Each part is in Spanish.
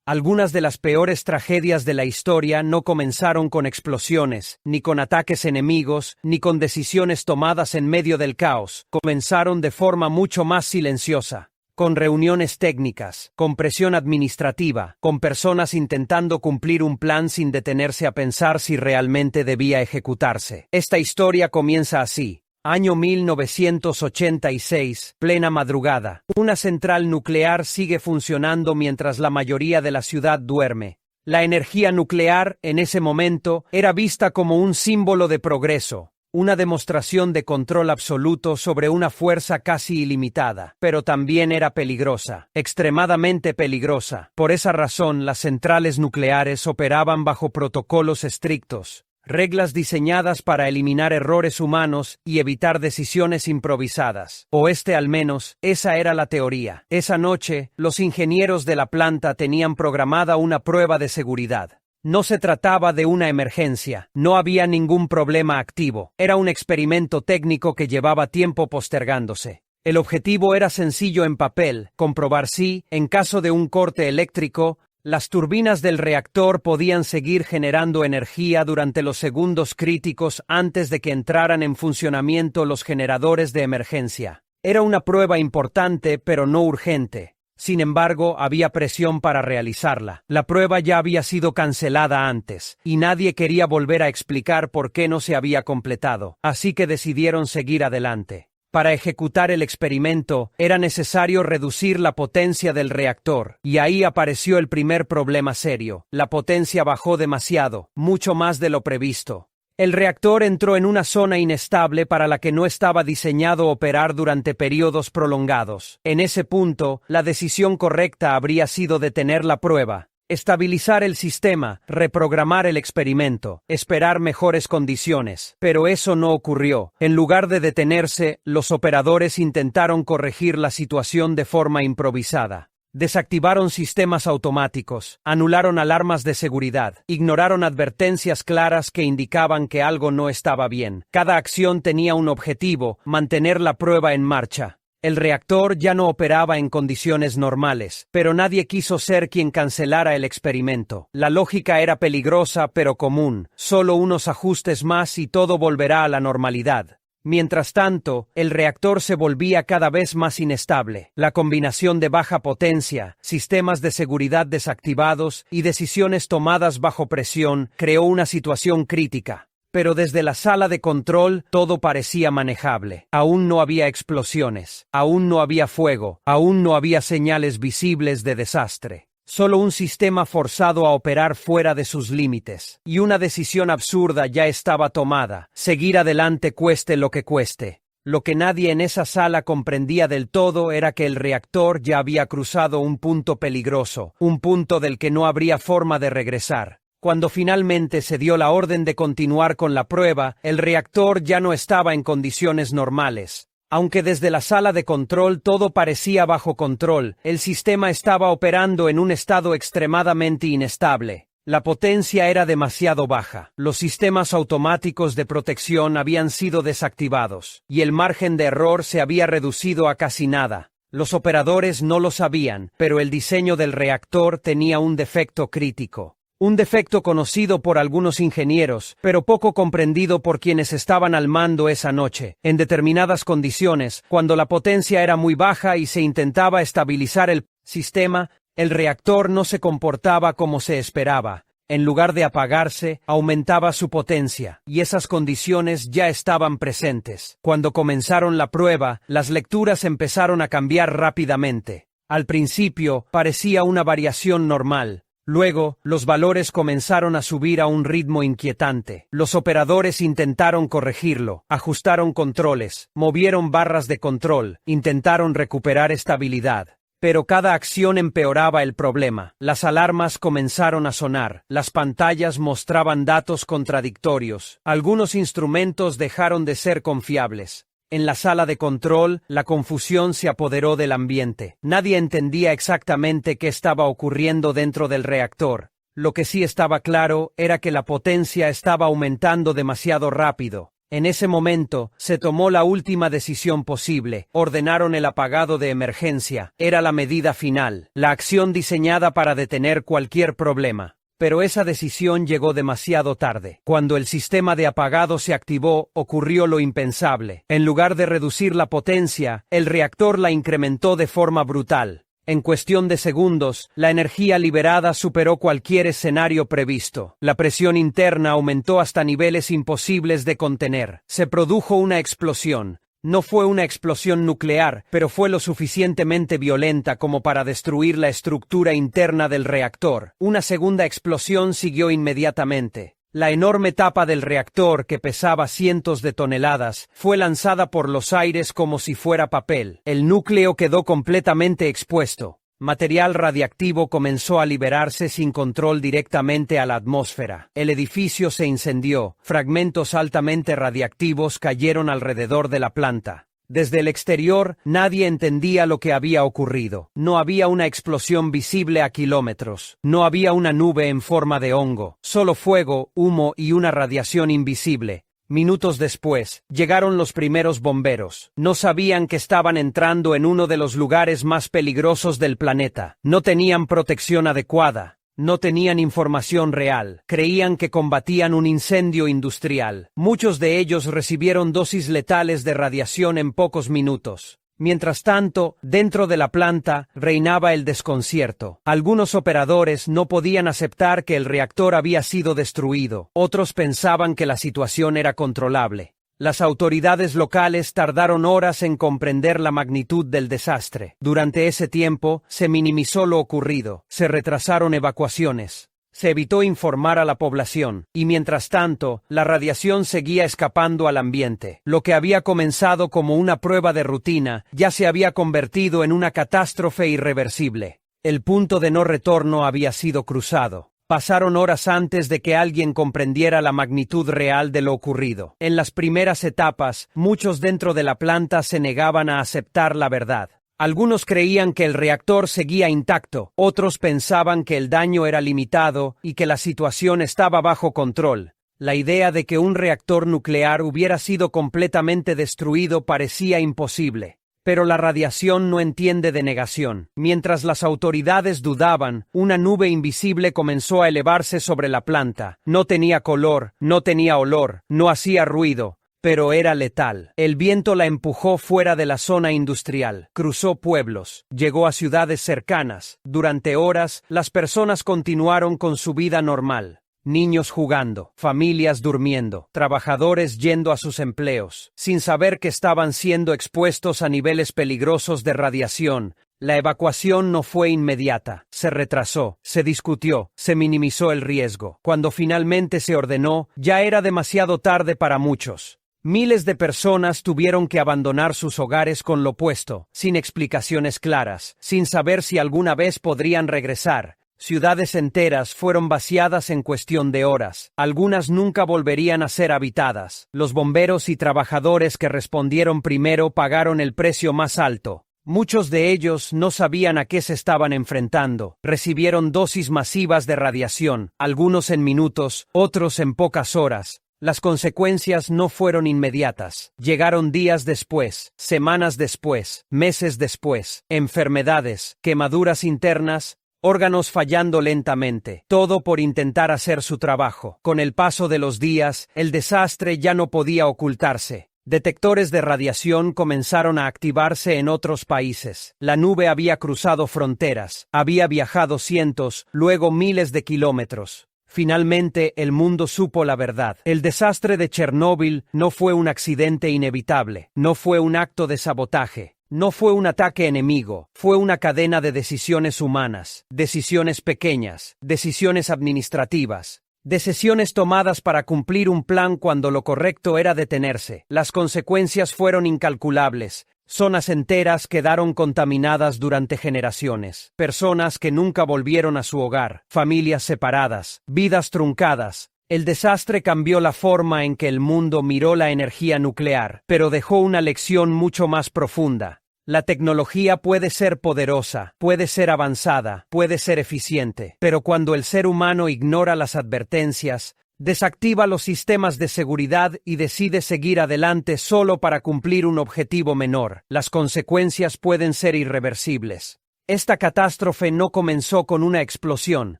Algunas de las peores tragedias de la historia no comenzaron con explosiones, ni con ataques enemigos, ni con decisiones tomadas en medio del caos. Comenzaron de forma mucho más silenciosa, con reuniones técnicas, con presión administrativa, con personas intentando cumplir un plan sin detenerse a pensar si realmente debía ejecutarse. Esta historia comienza así. Año 1986, plena madrugada. Una central nuclear sigue funcionando mientras la mayoría de la ciudad duerme. La energía nuclear, en ese momento, era vista como un símbolo de progreso, una demostración de control absoluto sobre una fuerza casi ilimitada, pero también era peligrosa, extremadamente peligrosa. Por esa razón, las centrales nucleares operaban bajo protocolos estrictos, reglas diseñadas para eliminar errores humanos y evitar decisiones improvisadas. Al menos, esa era la teoría. Esa noche, los ingenieros de la planta tenían programada una prueba de seguridad. No se trataba de una emergencia, no había ningún problema activo. Era un experimento técnico que llevaba tiempo postergándose. El objetivo era sencillo en papel: comprobar si, en caso de un corte eléctrico, las turbinas del reactor podían seguir generando energía durante los segundos críticos antes de que entraran en funcionamiento los generadores de emergencia. Era una prueba importante, pero no urgente. Sin embargo, había presión para realizarla. La prueba ya había sido cancelada antes, y nadie quería volver a explicar por qué no se había completado. Así que decidieron seguir adelante. Para ejecutar el experimento, era necesario reducir la potencia del reactor, y ahí apareció el primer problema serio. La potencia bajó demasiado, mucho más de lo previsto. El reactor entró en una zona inestable para la que no estaba diseñado operar durante periodos prolongados. En ese punto, la decisión correcta habría sido detener la prueba, estabilizar el sistema, reprogramar el experimento, esperar mejores condiciones. Pero eso no ocurrió. En lugar de detenerse, los operadores intentaron corregir la situación de forma improvisada. Desactivaron sistemas automáticos, anularon alarmas de seguridad, ignoraron advertencias claras que indicaban que algo no estaba bien. Cada acción tenía un objetivo: mantener la prueba en marcha. El reactor ya no operaba en condiciones normales, pero nadie quiso ser quien cancelara el experimento. La lógica era peligrosa pero común: solo unos ajustes más y todo volverá a la normalidad. Mientras tanto, el reactor se volvía cada vez más inestable. La combinación de baja potencia, sistemas de seguridad desactivados y decisiones tomadas bajo presión creó una situación crítica. Pero desde la sala de control todo parecía manejable. Aún no había explosiones, aún no había fuego, aún no había señales visibles de desastre. Solo un sistema forzado a operar fuera de sus límites. Y una decisión absurda ya estaba tomada: seguir adelante cueste lo que cueste. Lo que nadie en esa sala comprendía del todo era que el reactor ya había cruzado un punto peligroso, un punto del que no habría forma de regresar. Cuando finalmente se dio la orden de continuar con la prueba, el reactor ya no estaba en condiciones normales. Aunque desde la sala de control todo parecía bajo control, el sistema estaba operando en un estado extremadamente inestable. La potencia era demasiado baja, los sistemas automáticos de protección habían sido desactivados, y el margen de error se había reducido a casi nada. Los operadores no lo sabían, pero el diseño del reactor tenía un defecto crítico. Un defecto conocido por algunos ingenieros, pero poco comprendido por quienes estaban al mando esa noche. En determinadas condiciones, cuando la potencia era muy baja y se intentaba estabilizar el sistema, el reactor no se comportaba como se esperaba. En lugar de apagarse, aumentaba su potencia, y esas condiciones ya estaban presentes. Cuando comenzaron la prueba, las lecturas empezaron a cambiar rápidamente. Al principio, parecía una variación normal. Luego, los valores comenzaron a subir a un ritmo inquietante. Los operadores intentaron corregirlo, ajustaron controles, movieron barras de control, intentaron recuperar estabilidad. Pero cada acción empeoraba el problema. Las alarmas comenzaron a sonar, las pantallas mostraban datos contradictorios, algunos instrumentos dejaron de ser confiables. En la sala de control, la confusión se apoderó del ambiente. Nadie entendía exactamente qué estaba ocurriendo dentro del reactor. Lo que sí estaba claro era que la potencia estaba aumentando demasiado rápido. En ese momento, se tomó la última decisión posible. Ordenaron el apagado de emergencia. Era la medida final, la acción diseñada para detener cualquier problema. Pero esa decisión llegó demasiado tarde. Cuando el sistema de apagado se activó, ocurrió lo impensable. En lugar de reducir la potencia, el reactor la incrementó de forma brutal. En cuestión de segundos, la energía liberada superó cualquier escenario previsto. La presión interna aumentó hasta niveles imposibles de contener. Se produjo una explosión. No fue una explosión nuclear, pero fue lo suficientemente violenta como para destruir la estructura interna del reactor. Una segunda explosión siguió inmediatamente. La enorme tapa del reactor, que pesaba cientos de toneladas, fue lanzada por los aires como si fuera papel. El núcleo quedó completamente expuesto. Material radiactivo comenzó a liberarse sin control directamente a la atmósfera. El edificio se incendió. Fragmentos altamente radiactivos cayeron alrededor de la planta. Desde el exterior, nadie entendía lo que había ocurrido. No había una explosión visible a kilómetros. No había una nube en forma de hongo. Solo fuego, humo y una radiación invisible. Minutos después, llegaron los primeros bomberos. No sabían que estaban entrando en uno de los lugares más peligrosos del planeta. No tenían protección adecuada. No tenían información real. Creían que combatían un incendio industrial. Muchos de ellos recibieron dosis letales de radiación en pocos minutos. Mientras tanto, dentro de la planta, reinaba el desconcierto. Algunos operadores no podían aceptar que el reactor había sido destruido. Otros pensaban que la situación era controlable. Las autoridades locales tardaron horas en comprender la magnitud del desastre. Durante ese tiempo, se minimizó lo ocurrido. Se retrasaron evacuaciones. Se evitó informar a la población, y mientras tanto, la radiación seguía escapando al ambiente. Lo que había comenzado como una prueba de rutina, ya se había convertido en una catástrofe irreversible. El punto de no retorno había sido cruzado. Pasaron horas antes de que alguien comprendiera la magnitud real de lo ocurrido. En las primeras etapas, muchos dentro de la planta se negaban a aceptar la verdad. Algunos creían que el reactor seguía intacto, otros pensaban que el daño era limitado y que la situación estaba bajo control. La idea de que un reactor nuclear hubiera sido completamente destruido parecía imposible. Pero la radiación no entiende de negación. Mientras las autoridades dudaban, una nube invisible comenzó a elevarse sobre la planta. No tenía color, no tenía olor, no hacía ruido, pero era letal. El viento la empujó fuera de la zona industrial, cruzó pueblos, llegó a ciudades cercanas. Durante horas, las personas continuaron con su vida normal. Niños jugando, familias durmiendo, trabajadores yendo a sus empleos, sin saber que estaban siendo expuestos a niveles peligrosos de radiación. La evacuación no fue inmediata, se retrasó, se discutió, se minimizó el riesgo. Cuando finalmente se ordenó, ya era demasiado tarde para muchos. Miles de personas tuvieron que abandonar sus hogares con lo puesto, sin explicaciones claras, sin saber si alguna vez podrían regresar. Ciudades enteras fueron vaciadas en cuestión de horas. Algunas nunca volverían a ser habitadas. Los bomberos y trabajadores que respondieron primero pagaron el precio más alto. Muchos de ellos no sabían a qué se estaban enfrentando. Recibieron dosis masivas de radiación, algunos en minutos, otros en pocas horas. Las consecuencias no fueron inmediatas. Llegaron días después, semanas después, meses después. Enfermedades, quemaduras internas, órganos fallando lentamente, todo por intentar hacer su trabajo. Con el paso de los días, el desastre ya no podía ocultarse. Detectores de radiación comenzaron a activarse en otros países. La nube había cruzado fronteras, había viajado cientos, luego miles de kilómetros. Finalmente, el mundo supo la verdad. El desastre de Chernóbil no fue un accidente inevitable, no fue un acto de sabotaje. No fue un ataque enemigo, fue una cadena de decisiones humanas, decisiones pequeñas, decisiones administrativas, decisiones tomadas para cumplir un plan cuando lo correcto era detenerse. Las consecuencias fueron incalculables. Zonas enteras quedaron contaminadas durante generaciones. Personas que nunca volvieron a su hogar, familias separadas, vidas truncadas. El desastre cambió la forma en que el mundo miró la energía nuclear, pero dejó una lección mucho más profunda. La tecnología puede ser poderosa, puede ser avanzada, puede ser eficiente, pero cuando el ser humano ignora las advertencias, Desactiva los sistemas de seguridad y decide seguir adelante solo para cumplir un objetivo menor. Las consecuencias pueden ser irreversibles. Esta catástrofe no comenzó con una explosión,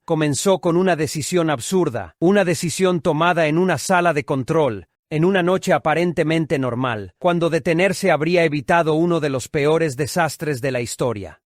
comenzó con una decisión absurda, una decisión tomada en una sala de control, en una noche aparentemente normal, cuando detenerse habría evitado uno de los peores desastres de la historia.